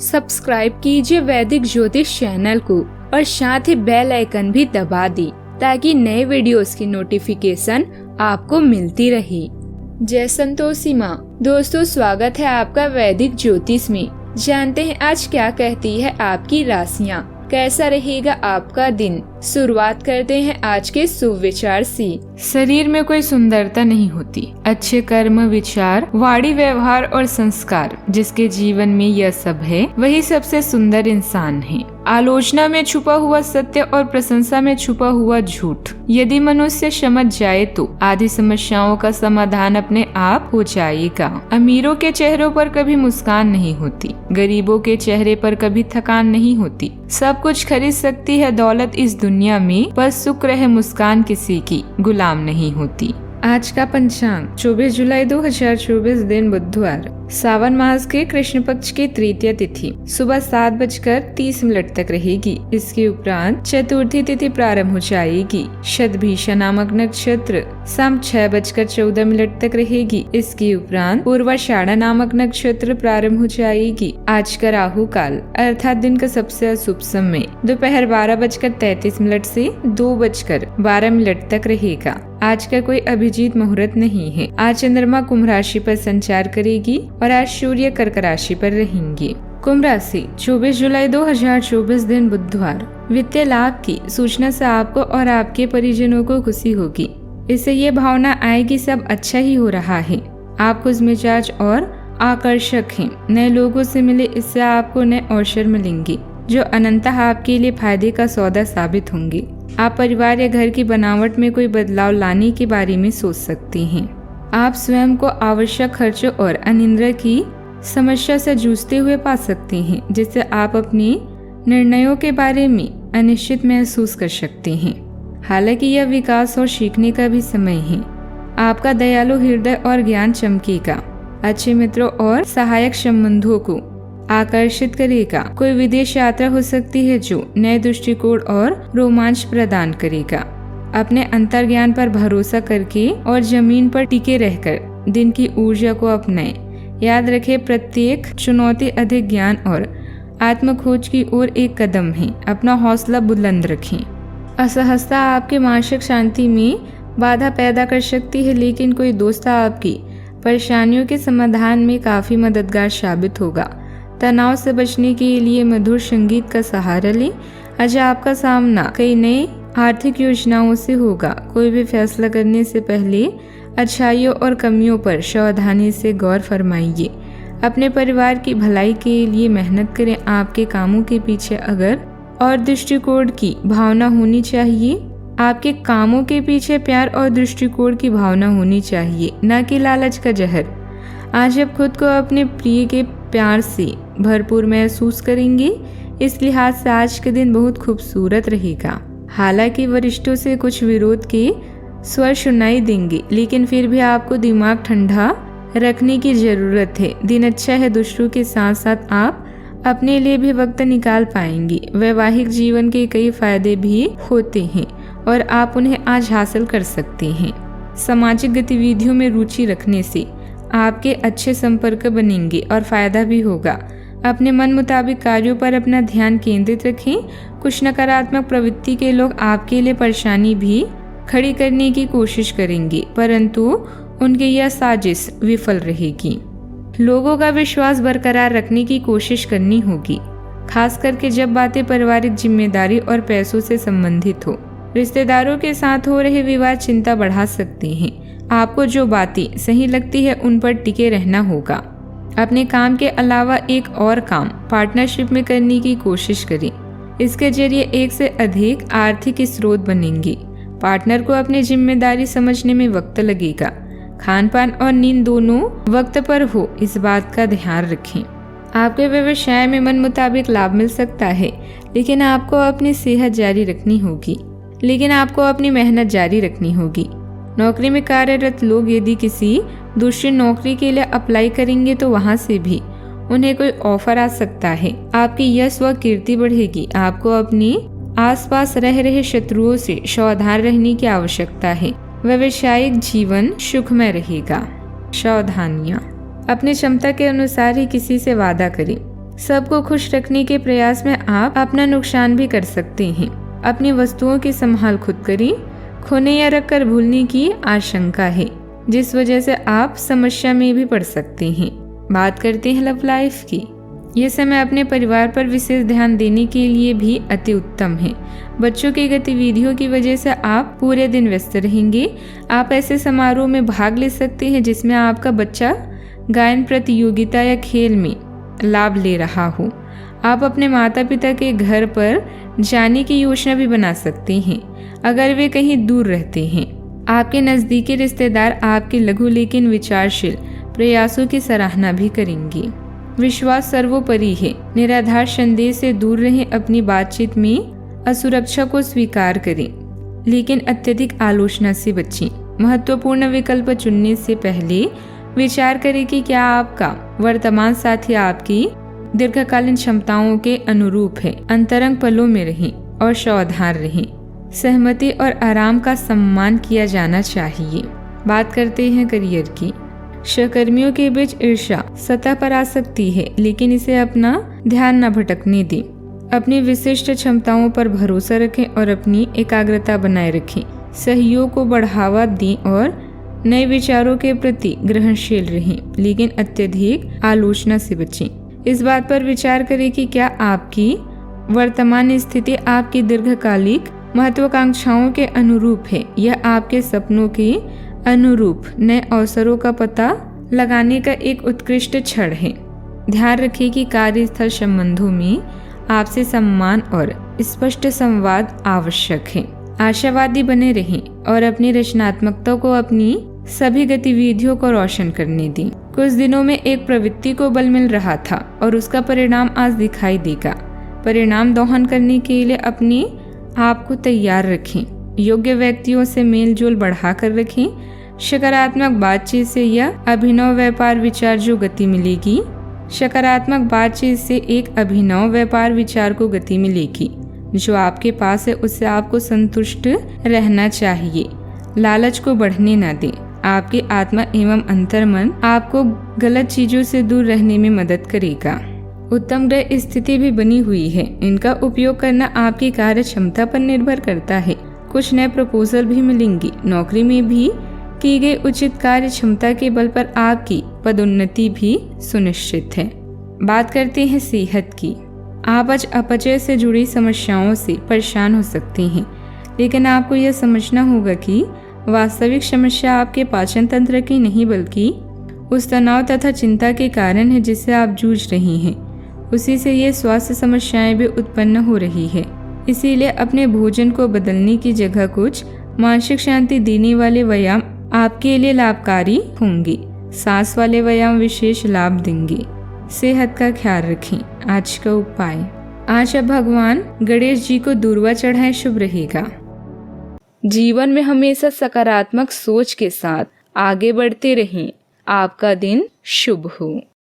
Subscribe कीजिए वैदिक ज्योतिष चैनल को और साथ ही बेल आइकन भी दबा दी ताकि नए वीडियोस की नोटिफिकेशन आपको मिलती रहे। जय संतोषी माँ। दोस्तों, स्वागत है आपका वैदिक ज्योतिष में। जानते हैं आज क्या कहती है आपकी राशियाँ, कैसा रहेगा आपका दिन। शुरुआत करते हैं आज के शुभ विचार से। शरीर में कोई सुंदरता नहीं होती, अच्छे कर्म, विचार, वाणी, व्यवहार और संस्कार जिसके जीवन में यह सब है वही सबसे सुंदर इंसान है। आलोचना में छुपा हुआ सत्य और प्रशंसा में छुपा हुआ झूठ यदि मनुष्य समझ जाए तो आधी समस्याओं का समाधान अपने आप हो जाएगा। अमीरों के चेहरों पर कभी मुस्कान नहीं होती, गरीबों के चेहरे पर कभी थकान नहीं होती। सब कुछ खरीद सकती है दौलत इस दुनिया में, पर शुक्र है मुस्कान किसी की गुलाम नहीं होती। आज का पंचांग 24 जुलाई 2024 दिन बुधवार, सावन मास के कृष्ण पक्ष की तृतीय तिथि सुबह 7:30 तक रहेगी। इसके उपरांत चतुर्थी तिथि प्रारंभ हो जाएगी। शतभिषा नामक नक्षत्र शाम 6:14 तक रहेगी। इसके उपरांत पूर्वाषाढ़ा नामक नक्षत्र प्रारंभ हो जाएगी। आज का राहु काल अर्थात दिन का सबसे अशुभ समय दोपहर 12:33 से 2:12 तक रहेगा। आज का कोई अभिजीत मुहूर्त नहीं है। आज चंद्रमा कुंभ राशि पर संचार करेगी और आज सूर्य कर्क राशि पर रहेंगे। कुंभ राशि 24 जुलाई 2024 दिन बुधवार, वित्तीय लाभ की सूचना से आपको और आपके परिजनों को खुशी होगी। इससे ये भावना आएगी सब अच्छा ही हो रहा है। आप खुश मिजाज और आकर्षक हैं। नए लोगों से मिले, इससे आपको नए अवसर मिलेंगे जो अनंतः आपके लिए फायदे का सौदा साबित होंगे। आप परिवार या घर की बनावट में कोई बदलाव लाने के बारे में सोच सकते हैं। आप स्वयं को आवश्यक खर्चों और अनिद्रा की समस्या से जूझते हुए पा सकते हैं, जिससे आप अपने निर्णयों के बारे में अनिश्चित महसूस कर सकते हैं। हालांकि यह विकास और सीखने का भी समय है। आपका दयालु हृदय और ज्ञान चमकेगा। अच्छे मित्रों और सहायक संबंधों को आकर्षित करेगा। कोई विदेश यात्रा हो सकती है जो नए दृष्टिकोण और रोमांच प्रदान करेगा। अपने अंतर्ज्ञान पर भरोसा करके और जमीन पर टिके रहकर दिन की ऊर्जा को अपनाएं। याद रखें, प्रत्येक चुनौती अधिक ज्ञान और आत्मखोज की ओर एक कदम है। अपना हौसला बुलंद रखें। असहजता आपके मानसिक शांति में बाधा पैदा कर सकती है, लेकिन कोई दोस्त आपकी परेशानियों के समाधान में काफी मददगार साबित होगा। तनाव से बचने के लिए मधुर संगीत का सहारा लें। आज आपका सामना कई नई आर्थिक योजनाओं से होगा। कोई भी फैसला करने से पहले अच्छाइयों और कमियों पर सावधानी से गौर फरमाइए। अपने परिवार की भलाई के लिए मेहनत करें। आपके कामों के पीछे अगर और दृष्टिकोण की भावना होनी चाहिए। आपके कामों के पीछे प्यार और दृष्टिकोण की भावना होनी चाहिए, न कि लालच का जहर। आज आप खुद को अपने प्रिय के प्यार से भरपूर महसूस करेंगे। इस लिहाज से आज के दिन बहुत खूबसूरत रहेगा। हालांकि वरिष्ठों से कुछ विरोध के स्वर सुनाई देंगे, लेकिन फिर भी आपको दिमाग ठंडा रखने की जरूरत है। दिन अच्छा है। दूसरों के साथ साथ आप अपने लिए भी वक्त निकाल पाएंगे। वैवाहिक जीवन के कई फायदे भी होते हैं और आप उन्हें आज हासिल कर सकते हैं। सामाजिक गतिविधियों में रुचि रखने से आपके अच्छे संपर्क बनेंगे और फायदा भी होगा। अपने मन मुताबिक कार्यों पर अपना ध्यान केंद्रित रखें। कुछ नकारात्मक प्रवृत्ति के लोग आपके लिए परेशानी भी खड़ी करने की कोशिश करेंगे, परंतु उनकी यह साजिश विफल रहेगी। लोगों का विश्वास बरकरार रखने की कोशिश करनी होगी, खास करके जब बातें पारिवारिक जिम्मेदारी और पैसों से संबंधित हो। रिश्तेदारों के साथ हो रहे विवाद चिंता बढ़ा सकते हैं। आपको जो बातें सही लगती है उन पर टिके रहना होगा। अपने काम के अलावा एक और काम पार्टनरशिप में करने की कोशिश करें। इसके जरिए एक से अधिक आर्थिक स्रोत बनेंगे। पार्टनर को अपनी जिम्मेदारी समझने में वक्त लगेगा। खान पान और नींद दोनों वक्त पर हो, इस बात का ध्यान रखें। आपके व्यवसाय में मन मुताबिक लाभ मिल सकता है, लेकिन आपको अपनी सेहत जारी रखनी होगी। अपनी मेहनत जारी रखनी होगी। नौकरी में कार्यरत लोग यदि किसी दूसरी नौकरी के लिए अप्लाई करेंगे तो वहां से भी उन्हें कोई ऑफर आ सकता है। आपकी यश व कीर्ति बढ़ेगी। आपको अपने आसपास रह रहे शत्रुओं से सावधान रहने की आवश्यकता है। व्यावसायिक जीवन सुखमय रहेगा। सावधानियाँ, अपनी क्षमता के अनुसार ही किसी से वादा करें। सबको खुश रखने के प्रयास में आप अपना नुकसान भी कर सकते हैं। अपनी वस्तुओं की संभाल खुद करें। खोने या रखकर भूलने की आशंका है, जिस वजह से आप समस्या में भी पड़ सकते हैं। बात करते हैं लव लाइफ की। यह समय अपने परिवार पर विशेष ध्यान देने के लिए भी अति उत्तम है। बच्चों की गतिविधियों की वजह से आप पूरे दिन व्यस्त रहेंगे। आप ऐसे समारोह में भाग ले सकते हैं जिसमें आपका बच्चा गायन प्रतियोगिता या खेल में लाभ ले रहा हो। आप अपने माता पिता के घर पर जाने की योजना भी बना सकते हैं अगर वे कहीं दूर रहते हैं। आपके नज़दीकी रिश्तेदार आपके लघु लेकिन विचारशील प्रयासों की सराहना भी करेंगे। विश्वास सर्वोपरि है। निराधार संदेह से दूर रहें। अपनी बातचीत में असुरक्षा को स्वीकार करें, लेकिन अत्यधिक आलोचना से बचें। महत्वपूर्ण विकल्प चुनने से पहले विचार करें कि क्या आपका वर्तमान साथी आपकी दीर्घकालीन क्षमताओं के अनुरूप है। अंतरंग पलों में रहें और सावधान रहें। सहमति और आराम का सम्मान किया जाना चाहिए। बात करते हैं करियर की। सहकर्मियों के बीच ईर्ष्या सतह पर आ सकती है, लेकिन इसे अपना ध्यान न भटकने दें। अपनी विशिष्ट क्षमताओं पर भरोसा रखें और अपनी एकाग्रता बनाए रखें। सहयोग को बढ़ावा दें और नए विचारों के प्रति ग्रहणशील रहें, लेकिन अत्यधिक आलोचना से बचें। इस बात पर विचार करें कि क्या आपकी वर्तमान स्थिति आपकी दीर्घकालिक महत्वाकांक्षाओं के अनुरूप है या आपके सपनों के अनुरूप नए अवसरों का पता लगाने का एक उत्कृष्ट क्षण है। ध्यान रखें कि कार्यस्थल संबंधों में आपसे सम्मान और स्पष्ट संवाद आवश्यक है। आशावादी बने रहें और अपनी रचनात्मकता को अपनी सभी गतिविधियों को रोशन करने दें। कुछ दिनों में एक प्रवृत्ति को बल मिल रहा था और उसका परिणाम आज दिखाई देगा। परिणाम दोहन करने के लिए अपने आप को तैयार रखें। योग्य व्यक्तियों से मेल जोल बढ़ाकर रखें। सकारात्मक बातचीत से यह अभिनव व्यापार विचार जो गति मिलेगी। सकारात्मक बातचीत से एक अभिनव व्यापार विचार को गति मिलेगी। जो आपके पास है उससे आपको संतुष्ट रहना चाहिए। लालच को बढ़ने न दें। आपकी आत्मा एवं अंतर्मन आपको गलत चीजों से दूर रहने में मदद करेगा। उत्तम ग्रह स्थिति भी बनी हुई है। इनका उपयोग करना आपकी कार्य क्षमता पर निर्भर करता है। कुछ नए प्रपोजल भी मिलेंगे। नौकरी में भी की गई उचित कार्य क्षमता के बल पर आपकी पदोन्नति भी सुनिश्चित है। बात करते हैं सेहत की। आप आज अपचय से जुड़ी समस्याओं से परेशान हो सकते हैं, लेकिन आपको यह समझना होगा कि वास्तविक समस्या आपके पाचन तंत्र की नहीं बल्कि उस तनाव तथा चिंता के कारण है जिससे आप जूझ रही हैं। उसी से ये स्वास्थ्य समस्याएं भी उत्पन्न हो रही है। इसीलिए अपने भोजन को बदलने की जगह कुछ मानसिक शांति देने वाले व्यायाम आपके लिए लाभकारी होंगे। सांस वाले व्यायाम विशेष लाभ देंगे। सेहत का ख्याल रखें। आज का उपाय, आज आप भगवान गणेश जी को दूर्वा चढ़ाएं, शुभ रहेगा। जीवन में हमेशा सकारात्मक सोच के साथ आगे बढ़ते रहें। आपका दिन शुभ हो।